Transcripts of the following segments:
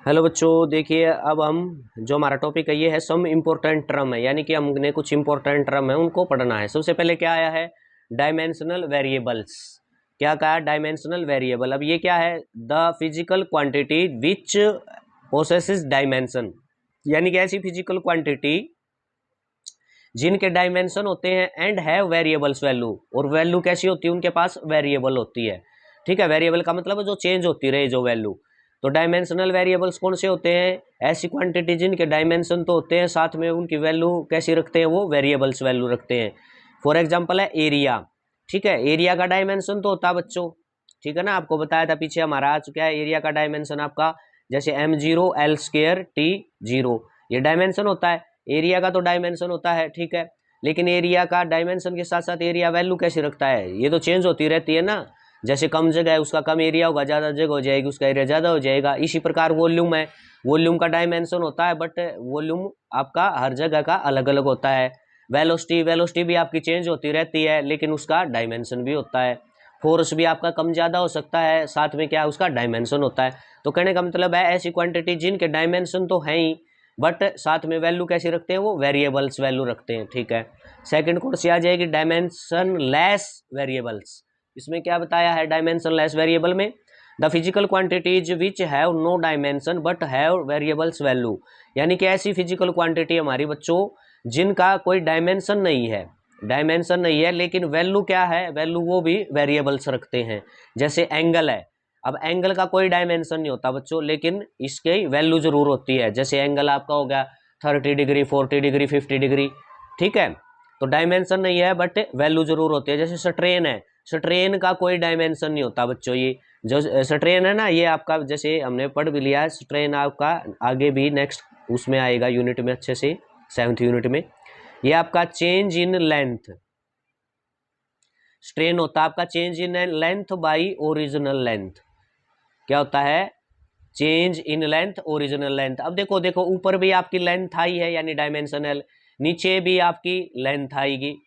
Hello बच्चों, देखिए अब हम जो हमारा टॉपिक है ये है सम इम्पोर्टेंट टर्म है, यानी कि हमने कुछ इम्पोर्टेंट टर्म है उनको पढ़ना है। सबसे पहले क्या आया है? Dimensional variables. क्या कहा? Dimensional variable. अब ये क्या है? The physical quantity which possesses dimension, यानी कि ऐसी फिजिकल क्वांटिटी जिनके डायमेंशन होते हैं एंड हैव वेरिएबल्स वैल्यू, और वैल्यू कैसी होती है? उनके पास वेरिएबल होती है। ठीक है, वेरिएबल का मतलब जो चेंज होती रहे जो वैल्यू। तो डायमेंशनल वेरिएबल्स कौन से होते हैं? ऐसी क्वांटिटी जिनके डायमेंशन तो होते हैं, साथ में उनकी वैल्यू कैसी रखते हैं? वो वेरिएबल्स वैल्यू रखते हैं। फॉर एग्जाम्पल है एरिया। ठीक है, एरिया का डायमेंशन तो होता है बच्चों, ठीक है ना, आपको बताया था पीछे हमारा आ चुका है। एरिया का डायमेंशन आपका जैसे m0 l² t0, ये डायमेंशन होता है। एरिया का तो डायमेंशन होता है, ठीक है, लेकिन एरिया का डायमेंशन के साथ साथ एरिया वैल्यू कैसे रखता है? ये तो चेंज होती रहती है ना। जैसे कम जगह है उसका कम एरिया होगा, ज़्यादा जगह हो जाएगी उसका एरिया ज़्यादा हो जाएगा। इसी प्रकार वॉल्यूम है, वॉल्यूम का डायमेंशन होता है, बट वॉल्यूम आपका हर जगह का अलग अलग होता है। वेलोसिटी भी आपकी चेंज होती रहती है, लेकिन उसका डायमेंशन भी होता है। फोर्स भी आपका कम ज़्यादा हो सकता है, साथ में क्या उसका डायमेंशन होता है। तो कहने का मतलब है ऐसी क्वांटिटी जिनके डायमेंशन तो हैं ही, बट साथ में वैल्यू कैसी रखते हैं? वो वेरिएबल्स वैल्यू रखते हैं। ठीक है, सेकंड कोर्स आ जाएगी डायमेंशन लेस वेरिएबल्स। इसमें क्या बताया है डायमेंशन लेस वेरिएबल में? The physical quantities which have no dimension but have variables value, यानी कि ऐसी फिजिकल क्वांटिटी हमारी बच्चों जिनका कोई डायमेंशन नहीं है, लेकिन वैल्यू क्या है? वैल्यू वो भी वेरिएबल्स रखते हैं। जैसे एंगल है, अब एंगल का कोई डायमेंशन नहीं होता बच्चों, लेकिन इसकी वैल्यू जरूर होती है। जैसे एंगल आपका हो गया 30 डिग्री, 40 डिग्री, 50 डिग्री। ठीक है, तो डायमेंशन नहीं है बट वैल्यू जरूर होती है। जैसे स्ट्रेन है, स्ट्रेन का कोई डायमेंशन नहीं होता बच्चों। ये जो स्ट्रेन है ना, ये आपका जैसे हमने पढ़ भी लिया है, स्ट्रेन आपका आगे भी नेक्स्ट उसमें आएगा यूनिट में अच्छे से, 7th यूनिट में। ये आपका चेंज इन लेंथ, स्ट्रेन होता है आपका change in length by original length. क्या होता है? Change in length original length. अब देखो ऊपर भी आपकी लेंथ आई है यानी डायमेंशनल, नीचे भी आपकी लेंथ आएगी।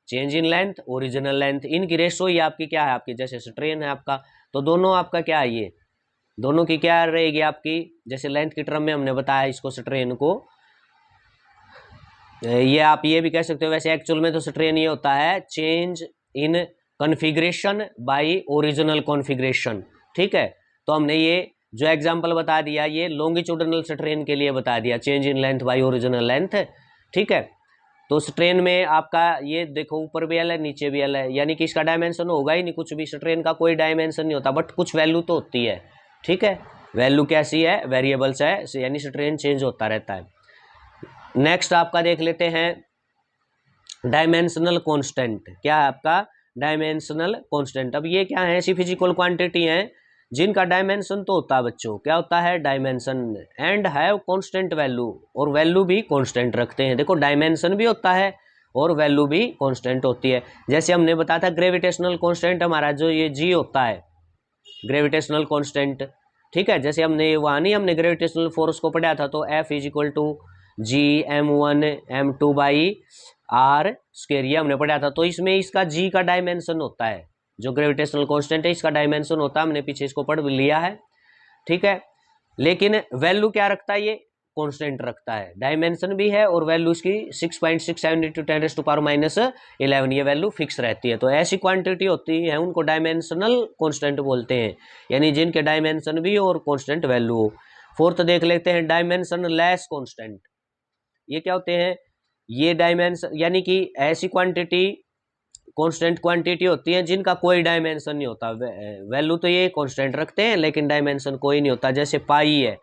Change in length original length, इनकी रेशो ही आपकी क्या है? आपकी जैसे स्ट्रेन है आपका, तो दोनों आपका क्या है? ये दोनों की क्या रहेगी आपकी? जैसे लेंथ की टर्म में हमने बताया इसको, स्ट्रेन को, ये आप ये भी कह सकते हो। वैसे एक्चुअल में तो स्ट्रेन ये होता है change in configuration by original configuration. ठीक है, तो हमने ये जो एग्जांपल बता दिया ये लॉन्गिट्यूडिनल स्ट्रेन के लिए बता दिया, change in length bye original length. ठीक है, तो स्ट्रेन में आपका ये देखो ऊपर भी एल है नीचे भी एल है, यानी कि इसका डायमेंशन होगा ही नहीं कुछ भी। स्ट्रेन का कोई डायमेंशन नहीं होता, बट कुछ वैल्यू तो होती है। ठीक है, वैल्यू कैसी है? वेरिएबल्स है, यानी स्ट्रेन चेंज होता रहता है। नेक्स्ट आपका देख लेते हैं डायमेंशनल कांस्टेंट। क्या है आपका? Dimensional constant. अब ये क्या है? ऐसी फिजिकल क्वांटिटी है जिनका डायमेंशन तो होता है बच्चों, क्या होता है? Dimension, and have constant value, और वैल्यू भी कांस्टेंट रखते हैं। देखो डायमेंशन भी होता है और वैल्यू भी कांस्टेंट होती है। जैसे हमने बताया था ग्रेविटेशनल कांस्टेंट हमारा जो ये जी होता है, ग्रेविटेशनल कांस्टेंट। ठीक है, जैसे हमने वहाँ नहीं हमने ग्रेविटेशनल फोर्स को पढ़ा था, तो F = G m1m2/r², ये हमने पढ़ा था। तो इसमें इसका G का डायमेंशन होता है, जो ग्रेविटेशनल कांस्टेंट है इसका डायमेंशन होता है, हमने पीछे इसको पढ़ लिया है। ठीक है, लेकिन वैल्यू क्या रखता है? ये कांस्टेंट रखता है, डायमेंशन भी है और वैल्यू इसकी 6.67 × 10⁻11, ये वैल्यू फिक्स रहती है। तो ऐसी क्वांटिटी होती है उनको डायमेंशनल कांस्टेंट बोलते हैं, यानी जिनके डायमेंशन भी हो और कांस्टेंट वैल्यू हो। फोर्थ देख लेते हैं डायमेंशन लेस कांस्टेंट। ये क्या होते हैं? ये डायमेंशन यानी कि ऐसी क्वांटिटी कांस्टेंट क्वांटिटी होती है जिनका कोई डायमेंशन नहीं होता। वैल्यू तो ये कांस्टेंट रखते हैं लेकिन डायमेंशन कोई नहीं होता। जैसे पाई है,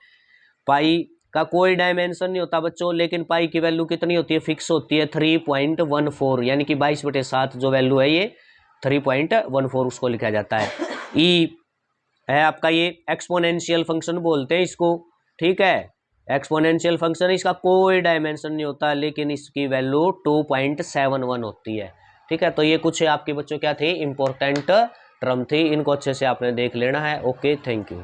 पाई का कोई डायमेंशन नहीं होता बच्चों, लेकिन पाई की वैल्यू कितनी होती है? फिक्स होती है 3.14, यानी कि 22/7 जो वैल्यू है ये 3.14 उसको लिखा जाता है। ई है आपका ये एक्सपोनेंशियल फंक्शन बोलते हैं इसको। ठीक है, एक्सपोनेंशियल फंक्शन, इसका कोई डायमेंशन नहीं होता लेकिन इसकी वैल्यू 2.71 होती है। ठीक है, तो ये कुछ आपके बच्चों क्या थे? इंपॉर्टेंट टर्म थी, इनको अच्छे से आपने देख लेना है। Okay, thank you.